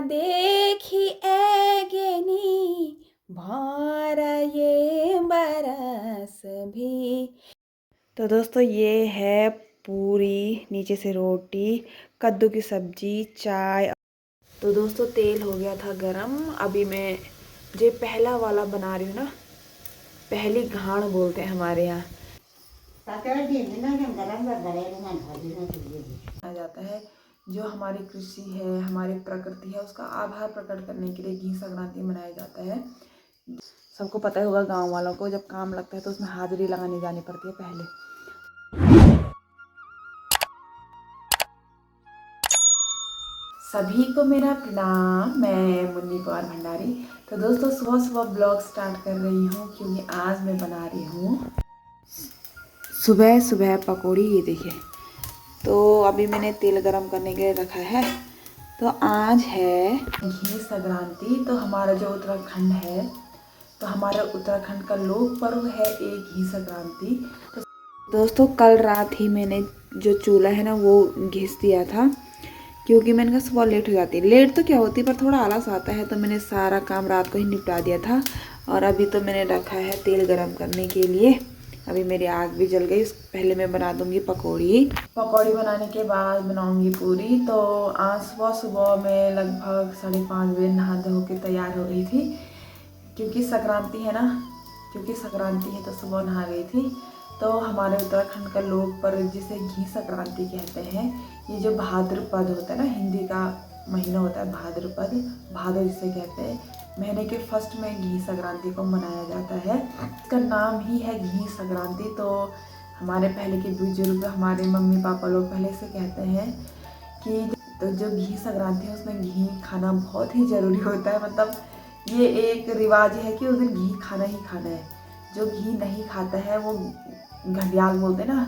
देखी एगेनी भारा ये बरस भी। तो दोस्तों ये है पूरी, नीचे से रोटी, कद्दू की सब्जी, चाय। तो दोस्तों तेल हो गया था गरम। अभी मैं जो पहला वाला बना रही हूँ ना, पहली घाण बोलते हैं हमारे यहाँ। आ जाता है जो हमारी कृषि है, हमारी प्रकृति है, उसका आभार प्रकट करने के लिए घी संक्रांति मनाया जाता है। सबको पता ही होगा, गांव वालों को जब काम लगता है तो उसमें हाजिरी लगाने जानी पड़ती है पहले। सभी को मेरा प्रणाम, मैं मुन्नी पवार भंडारी। तो दोस्तों सुबह सुबह ब्लॉग स्टार्ट कर रही हूँ क्योंकि आज मैं बना रही हूँ सुबह सुबह पकौड़ी। ये देखिए, तो अभी मैंने तेल गरम करने के लिए रखा है। तो आज है घी संक्रांति। तो हमारा जो उत्तराखंड है, तो हमारा उत्तराखंड का लोक पर्व है एक घी संक्रांति। तो दोस्तों कल रात ही मैंने जो चूल्हा है ना वो घिस दिया था, क्योंकि मैंने कहा सुबह लेट हो जाती है। लेट तो क्या होती पर थोड़ा आलस आता है, तो मैंने सारा काम रात को ही निपटा दिया था। और अभी तो मैंने रखा है तेल गरम करने के लिए। अभी मेरी आग भी जल गई। पहले मैं बना दूंगी पकौड़ी। पकौड़ी बनाने के बाद बनाऊंगी पूरी। तो आज सुबह सुबह मैं लगभग 5:30 बजे नहा धो के तैयार हो गई थी, क्योंकि संक्रांति है ना, क्योंकि संक्रांति है तो सुबह नहा गई थी। तो हमारे उत्तराखंड का लोक पर्व जिसे घी संक्रांति कहते हैं, ये जो भाद्रपद होता है ना, हिंदी का महीना होता है भाद्रपद, भादो जिसे कहते हैं, महीने के फर्स्ट में घी संक्रांति को मनाया जाता है। इसका नाम ही है घी संक्रांति। तो हमारे पहले के बुजुर्ग, हमारे मम्मी पापा लोग पहले से कहते हैं कि तो जो घी संक्रांति है उसमें घी खाना बहुत ही ज़रूरी होता है। मतलब ये एक रिवाज है कि उस दिन घी खाना ही खाना है। जो घी नहीं खाता है वो घंडियाल बोलते हैं ना,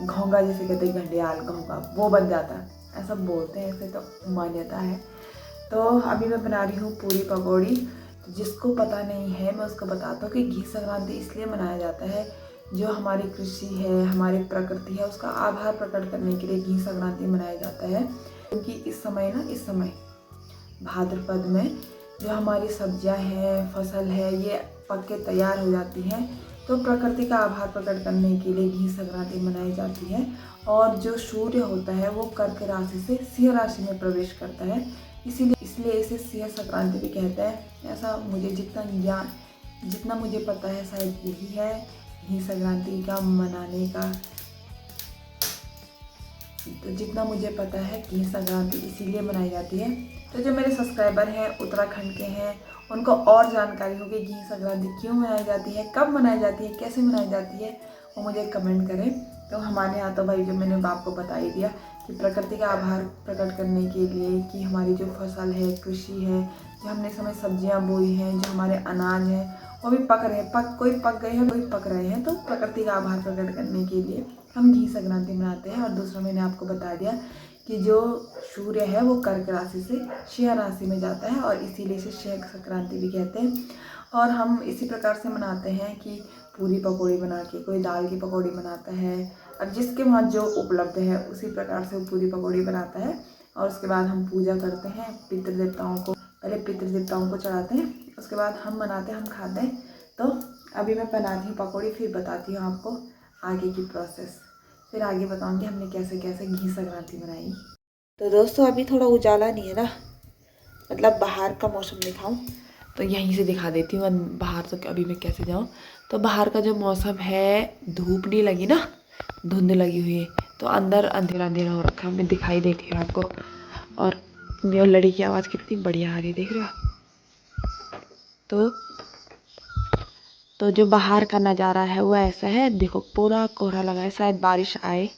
घोंगा जिसे कहते हैं, घंडियाल घोंगा वो बन जाता है, ऐसा बोलते हैं, ऐसे तो मान्यता है। तो अभी मैं बना रही हूँ पूरी पकौड़ी। तो जिसको पता नहीं है मैं उसको बताता हूँ कि घी संक्रांति इसलिए मनाया जाता है, जो हमारी कृषि है, हमारी प्रकृति है, उसका आभार प्रकट करने के लिए घी संक्रांति मनाया जाता है। क्योंकि इस समय भाद्रपद में जो हमारी सब्जियां हैं, फसल है, ये पक के तैयार हो जाती हैं। तो प्रकृति का आभार प्रकट करने के लिए घी संक्रांति मनाई जाती है। और जो सूर्य होता है वो कर्क राशि से सिंह राशि में प्रवेश करता है, इसलिए इसे सिंह संक्रांति भी कहते हैं। ऐसा मुझे जितना मुझे पता है शायद यही है घी संक्रांति का मनाने का। तो जितना मुझे पता है घी संक्रांति इसीलिए मनाई जाती है। तो जो मेरे सब्सक्राइबर हैं उत्तराखंड के हैं, उनको और जानकारी होगी घी संक्रांति क्यों मनाई जाती है, कब मनाई जाती है, कैसे मनाई जाती है, वो मुझे कमेंट करें। तो हमारे यहाँ तो भाई जो मैंने आपको बता ही दिया कि प्रकृति का आभार प्रकट करने के लिए कि हमारी जो फसल है, कृषि है, जो हमने समय सब्जियाँ बोई हैं, जो हमारे अनाज हैं वो भी पक रहे हैं, कोई पक गए हैं, कोई पक रहे हैं। तो प्रकृति का आभार प्रकट करने के लिए हम घी संक्रांति मनाते हैं। और दूसरा मैंने आपको बता दिया कि जो सूर्य है वो कर्क राशि से सिंह राशि में जाता है और इसीलिए इसे सिंह संक्रांति भी कहते हैं। और हम इसी प्रकार से मनाते हैं कि पूरी पकौड़ी बना के, कोई दाल की पकौड़ी बनाता है, अब जिसके वहाँ जो उपलब्ध है उसी प्रकार से वो पूरी पकौड़ी बनाता है। और उसके बाद हम पूजा करते हैं पितृदेवताओं को, पहले पितृदेवताओं को चढ़ाते हैं, उसके बाद हम बनाते हैं, हम खाते हैं। तो अभी मैं बनाती हूँ पकौड़ी, फिर बताती हूँ आपको आगे की प्रोसेस, फिर आगे बताऊँगी हमने कैसे कैसे घी संक्रांति मनाई। तो दोस्तों अभी थोड़ा उजाला नहीं है ना, मतलब बाहर का मौसम दिखाऊं तो यहीं से दिखा देती हूँ। बाहर तो अभी मैं कैसे जाऊँ। तो बाहर का जो मौसम है, धूप नहीं लगी ना, धुंध लगी हुई है, तो अंदर अंधेरा अंधेरा हो रखा है, मैं दिखाई देती हूँ आपको। और मेरी लड़ी की आवाज़ कितनी बढ़िया आ रही है, देख रहे हो। तो जो बाहर का नज़ारा है वो ऐसा है, देखो पूरा कोहरा लगा है, शायद बारिश आए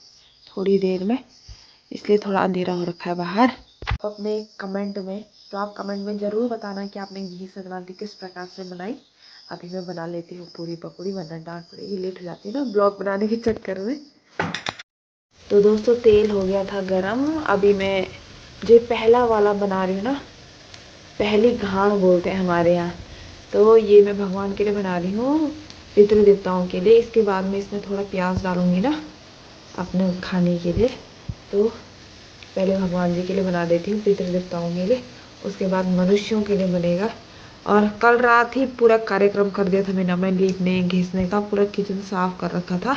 थोड़ी देर में, इसलिए थोड़ा अंधेरा हो रखा है बाहर। अपने कमेंट में, तो आप कमेंट में ज़रूर बताना कि आपने घी संक्रांति किस प्रकार से बनाई। अभी मैं बना लेती हूँ पूरी पकौड़ी, वरना डांट पड़ेगी, लेट हो जाती है ना ब्लॉग बनाने के चक्कर में। तो दोस्तों तेल हो गया था गरम। अभी मैं जो पहला वाला बना रही हूँ ना, पहली घाण बोलते हैं हमारे यहाँ, तो ये मैं भगवान के लिए बना रही हूँ, पितृ देवताओं के लिए। इसके बाद में इसमें थोड़ा प्याज डालूंगी ना अपने खाने के लिए। तो पहले भगवान जी के लिए बना देती हूँ, पितृ देवताओं के लिए, उसके बाद मनुष्यों के लिए बनेगा। और कल रात ही पूरा कार्यक्रम कर दिया था मैंने, मैं लीपने घिसने का पूरा किचन साफ कर रखा था,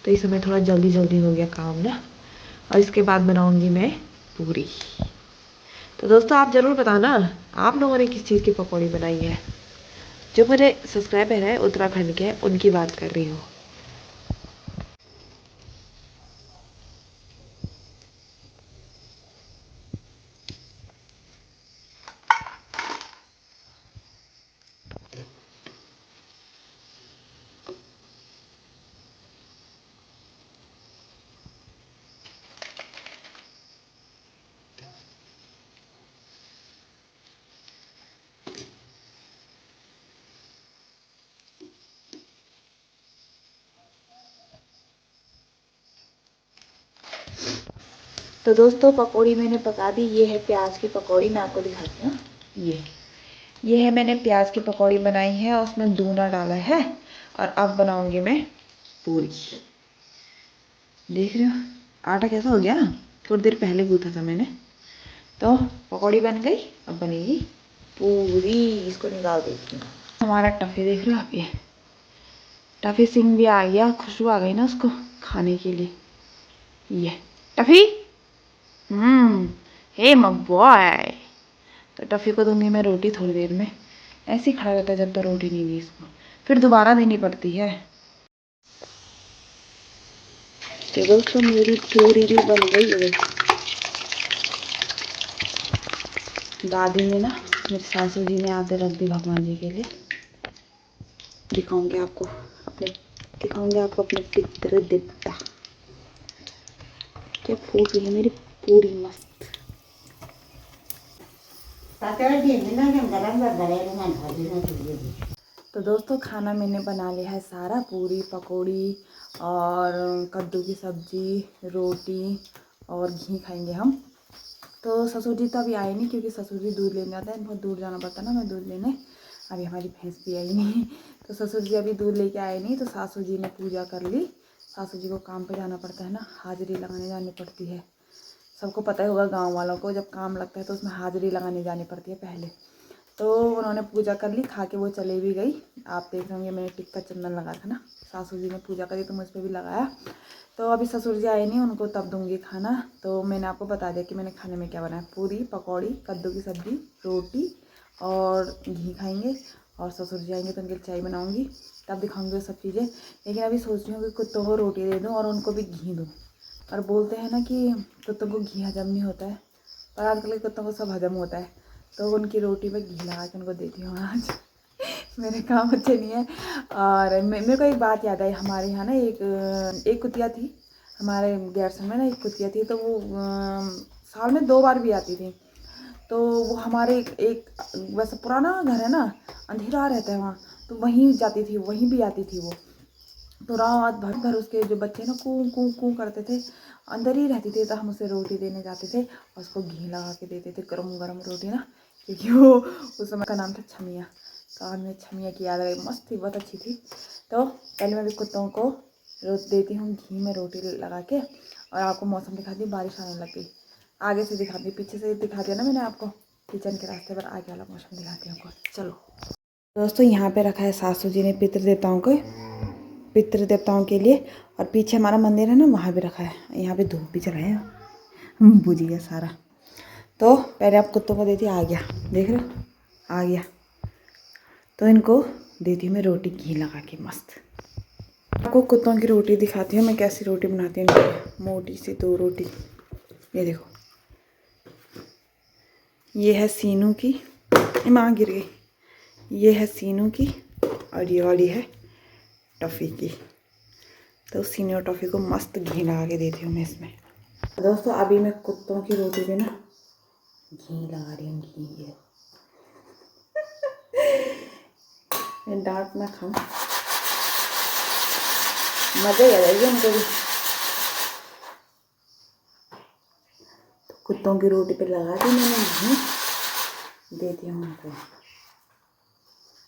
तो इस समय थोड़ा जल्दी जल्दी हो गया काम ना। और इसके बाद बनाऊंगी मैं पूरी। तो दोस्तों आप ज़रूर बताना आप लोगों ने किस चीज़ की पकौड़ी बनाई है। जो मेरे सब्सक्राइबर है उत्तराखंड के, उनकी बात कर रही हूँ। तो दोस्तों पकौड़ी मैंने पका दी। ये है प्याज की पकौड़ी, मैं आपको दिखाती हूँ। ये है मैंने प्याज की पकौड़ी बनाई है और उसमें दूना डाला है। और अब बनाऊंगी मैं पूरी। देख रहे हो आटा कैसा हो गया, थोड़ी देर पहले गूथा था मैंने। तो पकौड़ी बन गई, अब बनेगी पूरी। इसको निकाल देती हूँ। हमारा टफी देख रहे हो आप, ये टफी सिंह भी आ गया, खुशबू आ गई ना उसको खाने के लिए। ये टफी हे बॉय। तो टफी को दूंगी मैं रोटी थोड़ी देर में। ऐसे ही खड़ा रहता है जब तक रोटी नहीं दी इसको, फिर दोबारा देनी पड़ती है। तो दोस्तों मेरी पूरी भी बन गई है। दादी ने ना, मेरे सासू जी ने आते रख दी भगवान जी के लिए। दिखाऊंगी आपको अपने पितृ देवता। क्या फूट रही है मेरी पूरी मस्त। तो दोस्तों खाना मैंने बना लिया है सारा, पूरी पकौड़ी और कद्दू की सब्जी, रोटी और घी खाएंगे हम। तो ससुर जी तो अभी आए नहीं, क्योंकि ससुर जी दूध लेने जाते हैं, बहुत दूर जाना पड़ता है ना मैं दूध लेने। अभी हमारी भैंस भी आई नहीं, तो ससुर जी अभी दूध लेके आए नहीं। तो सासू जी ने पूजा कर ली। सासू जी को काम पे जाना पड़ता है ना, हाजिरी लगाने जानी पड़ती है। सबको पता ही होगा गांव वालों को, जब काम लगता है तो उसमें हाजिरी लगाने जानी पड़ती है पहले। तो उन्होंने पूजा कर ली, खा के वो चले भी गई। आप देख रहे होंगे मैंने टिक्का चंदन लगा था ना, सासू जी ने पूजा करी तो मुझ पर भी लगाया। तो अभी ससुर जी आए नहीं, उनको तब दूंगी खाना। तो मैंने आपको बता दिया कि मैंने खाने में क्या बनाया, पूरी पकौड़ी, कद्दू की सब्जी, रोटी और घी खाएंगे। और ससुर जी आएंगे तो उनके लिए चाय बनाऊँगी, तब दिखाऊँगी वो सब चीज़ें। लेकिन अभी सोच रही हूँ कि कुत्तों को रोटी दे दूँ और उनको भी घी दूँ। और बोलते हैं ना कि कुत्तों को घी हजम नहीं होता है, पर आजकल के कुत्तों को सब हजम होता है। तो उनकी रोटी में घी लगा के उनको देती हूँ आज। मेरे काम अच्छे नहीं है। और मेरे को एक बात याद आई, हमारे यहाँ ना एक कुतिया थी, हमारे गैरसन में ना एक कुतिया थी। तो वो साल में 2 बार भी आती थी। तो वो हमारे एक वैसे पुराना घर है ना, अंधेरा रहता है वहाँ, तो वहीं जाती थी, वहीं भी आती थी वो। तो रात भर उसके जो बच्चे ना कू कू कू करते थे, अंदर ही रहती थी। तो हम उसे रोटी देने जाते थे और उसको घी लगा के देते थे, गरम गरम रोटी ना, क्योंकि वो उस समय का नाम था छमिया। तो आज मैं छमिया की याद आ गई, मस्त थी, बहुत अच्छी थी। तो पहले मैं भी कुत्तों को रोटी देती हूँ घी में रोटी लगा के। और आपको मौसम दिखाती हूँ, बारिश आने लग गई। आगे से दिखाती हूँ, पीछे से दिखा दिया ना मैंने आपको, किचन के रास्ते पर आगे वाला मौसम दिखाती हूँ आपको। चलो दोस्तों, यहाँ पे रखा है सासू जी ने पितृ देवताओं के लिए। और पीछे हमारा मंदिर है ना, वहाँ भी रखा है। यहाँ पे धूप भी जलाए हैं, बुझ गया सारा। तो पहले आप कुत्तों को देती, आ गया, देख रहे हो, आ गया। तो इनको देती हूँ मैं रोटी घी लगा के मस्त। आपको कुत्तों की रोटी दिखाती हूँ मैं कैसी रोटी बनाती हूँ इनकी। मोटी सी 2 रोटी, ये देखो, ये है सीनू की, माँ गिर गई। ये है सीनू की और ये वाली है टॉफ़ी की। तो सीनू और टॉफ़ी को मस्त घी लगा के देती हूँ मैं इसमें। दोस्तों अभी मैं कुत्तों की रोटी पे ना घी लगा रही हूँ, घी। मैं डांट ना खाऊं, मज़ा आ जाएगी उनको भी। तो कुत्तों की रोटी पे लगा दी मैंने घी, देती हूँ उनको।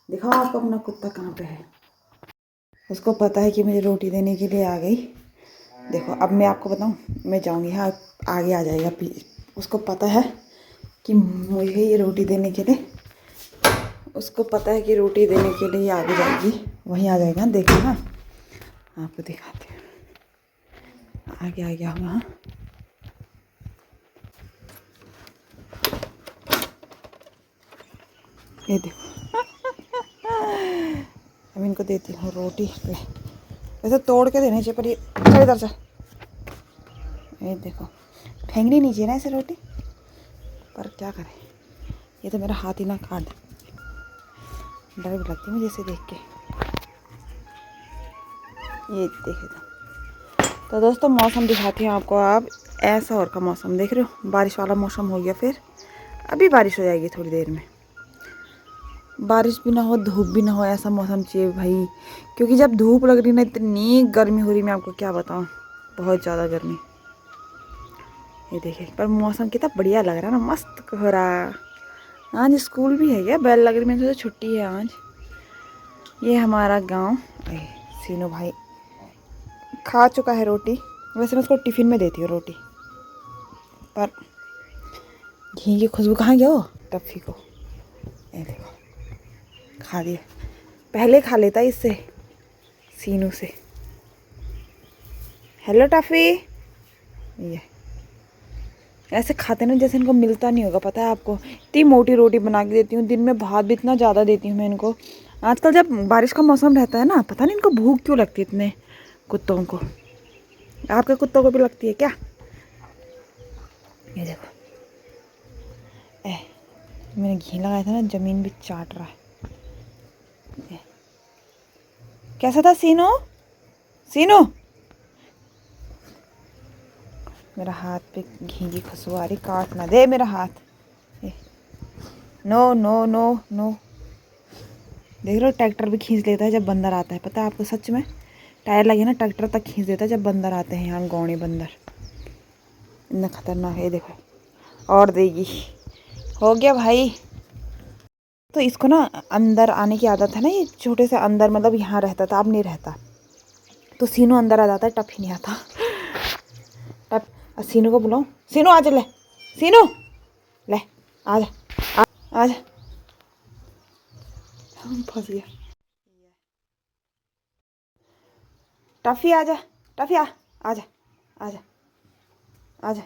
दिखाओ आप अपना कुत्ता कहाँ पे है। उसको पता है कि मुझे रोटी देने के लिए आ गई। देखो अब मैं आपको बताऊँ, मैं जाऊँगी, हाँ आगे आ जाएगा। उसको पता है कि मुझे ये रोटी देने के लिए, उसको पता है कि रोटी देने के लिए आगे जाएगी, वहीं आ जाएगा। देखो ना, आपको दिखाते हैं आगे आ गया होगा। ये देखो अब इनको देती हूँ रोटी। वैसे तोड़ के देने चाहिए, पर ये चल इधर से। ये देखो, फेंकनी नहीं चाहिए ना ऐसे रोटी, पर क्या करें, ये तो मेरा हाथ ही ना काट दे। डर भी लगती है मुझे इसे देख के। ये देखे तो दोस्तों मौसम दिखाती हूँ आपको। आप ऐसा और का मौसम देख रहे हो, बारिश वाला मौसम हो गया। फिर अभी बारिश हो जाएगी थोड़ी देर में। बारिश भी ना हो, धूप भी ना हो, ऐसा मौसम चाहिए भाई। क्योंकि जब धूप लग रही ना, इतनी गर्मी हो रही, मैं आपको क्या बताऊँ, बहुत ज़्यादा गर्मी। ये देखिए, पर मौसम कितना बढ़िया लग रहा है ना, मस्त हो रहा। आज स्कूल भी है क्या, बेल लग रही, मेरे तो छुट्टी है आज। ये हमारा गांव। सीनू भाई खा चुका है रोटी। वैसे मैं उसको टिफ़िन में देती हूँ रोटी, पर घी की खुशबू कहाँ गया हो टफ़ी को। ये देखो, खा लिया। पहले खा लेता इससे, सीनू से। हेलो टफ़ी। ये ऐसे खाते ना जैसे इनको मिलता नहीं होगा, पता है आपको। इतनी मोटी रोटी बना के देती हूँ, दिन में भात भी इतना ज़्यादा देती हूँ मैं इनको। आजकल जब बारिश का मौसम रहता है ना, पता नहीं इनको भूख क्यों लगती है इतने कुत्तों को। आपके कुत्तों को भी लगती है क्या? ये देखो, मैंने घी लगाया था ना, ज़मीन भी चाट रहा है। कैसा था सीनो? सीनो, मेरा हाथ पे घी की खुशबू आ रही, काट ना दे मेरा हाथ। No no no no. देख लो, ट्रैक्टर भी खींच लेता है जब बंदर आता है, पता है आपको। सच में टायर लगे ना, ट्रैक्टर तक खींच देता है जब बंदर आते हैं यहाँ। गौड़ी बंदर इतना खतरनाक है। देखो, और देगी। हो गया भाई। तो इसको ना अंदर आने की आदत है ना, ये छोटे से अंदर, मतलब यहाँ रहता था, अब नहीं रहता। तो सीनू अंदर आ जाता है, टप ही नहीं आता। टप, सीनू को बुलाओ, सीनू आ जा, ले सीनू, ले आ जा, आ जा। फंस गया। टफी आ जा, टफी आ, आ जा, आ जा, आ जा।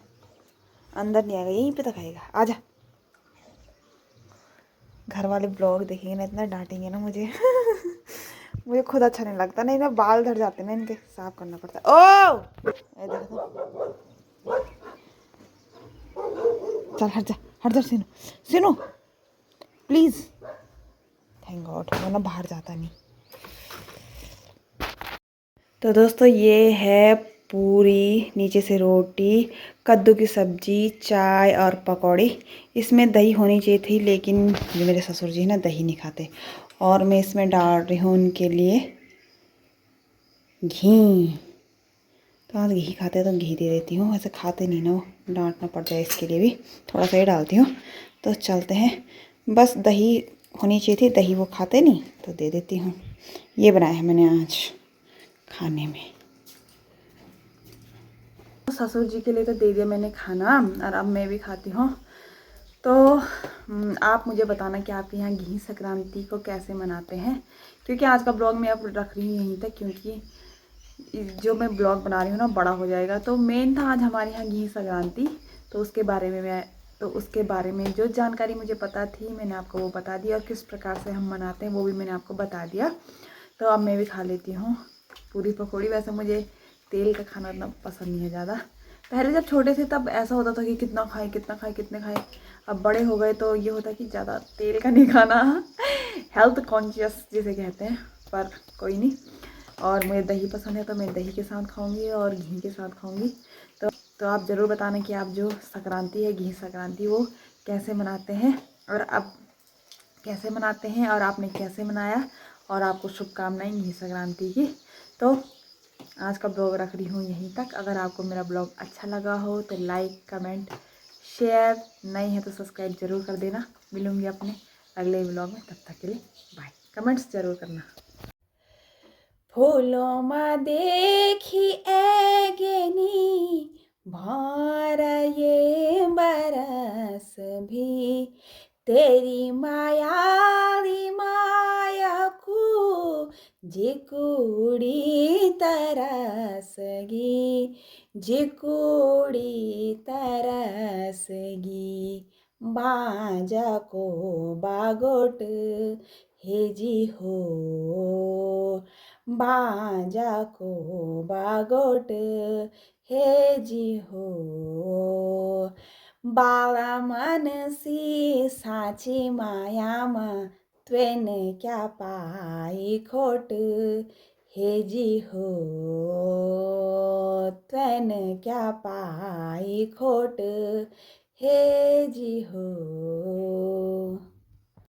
अंदर नहीं आएगा, यहीं पे तो खाएगा, आ जा। घर वाले ब्लॉग देखेंगे ना, इतना डांटेंगे ना मुझे। मुझे खुद अच्छा नहीं लगता, नहीं ना बाल झड़ जाते ना इनके, साफ करना पड़ता है। ओ ये देखो, चल हट जा, हट जा सीनू, सीनू प्लीज। थैंक गॉड, वरना बाहर जाता नहीं। तो दोस्तों ये है पूरी, नीचे से रोटी, कद्दू की सब्जी, चाय और पकौड़ी। इसमें दही होनी चाहिए थी, लेकिन ये मेरे ससुर जी ना दही नहीं खाते। और मैं इसमें डाल रही हूँ उनके लिए घी। तो आज घी खाते हैं तो घी दे देती हूँ, वैसे खाते नहीं ना, वो डांटना पड़ जाए इसके लिए भी थोड़ा सा ही डालती हूँ। तो चलते हैं, बस दही होनी चाहिए थी, दही वो खाते नहीं तो दे देती हूँ। ये बनाया है मैंने आज खाने में। ससुर जी के लिए तो दे दिया मैंने खाना, और अब मैं भी खाती हूँ। तो आप मुझे बताना कि आपके यहाँ घी संक्रांति को कैसे मनाते हैं, क्योंकि आज का ब्लॉग मैं अब रख रही हूँ यहीं तक, क्योंकि जो मैं ब्लॉग बना रही हूँ ना बड़ा हो जाएगा। तो मेन था आज हमारे यहाँ घी संक्रांति, तो उसके बारे में जो जानकारी मुझे पता थी मैंने आपको वो बता दिया, और किस प्रकार से हम मनाते हैं वो भी मैंने आपको बता दिया। तो अब मैं भी खा लेती हूँ पूरी पकौड़ी। वैसे मुझे तेल का खाना इतना पसंद नहीं है ज़्यादा। पहले जब छोटे थे तब ऐसा होता था कि कितना खाएं कितना खाएं कितने खाएं। अब बड़े हो गए तो ये होता है कि ज़्यादा तेल का नहीं खाना, हेल्थ कॉन्शियस जिसे कहते हैं। पर कोई नहीं। और मुझे दही पसंद है तो मैं दही के साथ खाऊंगी और घी के साथ खाऊंगी। तो आप ज़रूर बताना कि आप जो संक्रांति है, घी संक्रांति, वो कैसे मनाते हैं, और अब कैसे मनाते हैं, और आपने कैसे मनाया, और आपको शुभकामनाएं घी संक्रांति की। तो आज का ब्लॉग रख रही हूँ यहीं तक। अगर आपको मेरा ब्लॉग अच्छा लगा हो तो लाइक कमेंट शेयर, नए हैं तो सब्सक्राइब जरूर कर देना। मिलूंगी अपने अगले ब्लॉग में, तब तक के लिए बाय। कमेंट्स जरूर करना। फूलों मा देखी एगेनी भौर ये बरस भी तेरी मायाली मायाको जिकुडी तरसगी जिकुडी तरसगी बाजाको बागोट हेजी हो बाजाको बागोट हेजी हो बाला मनसी साँची मायामा त्वेन क्या पाई खोट हेजी हो त्वेन क्या पाई खोट हेजी हो।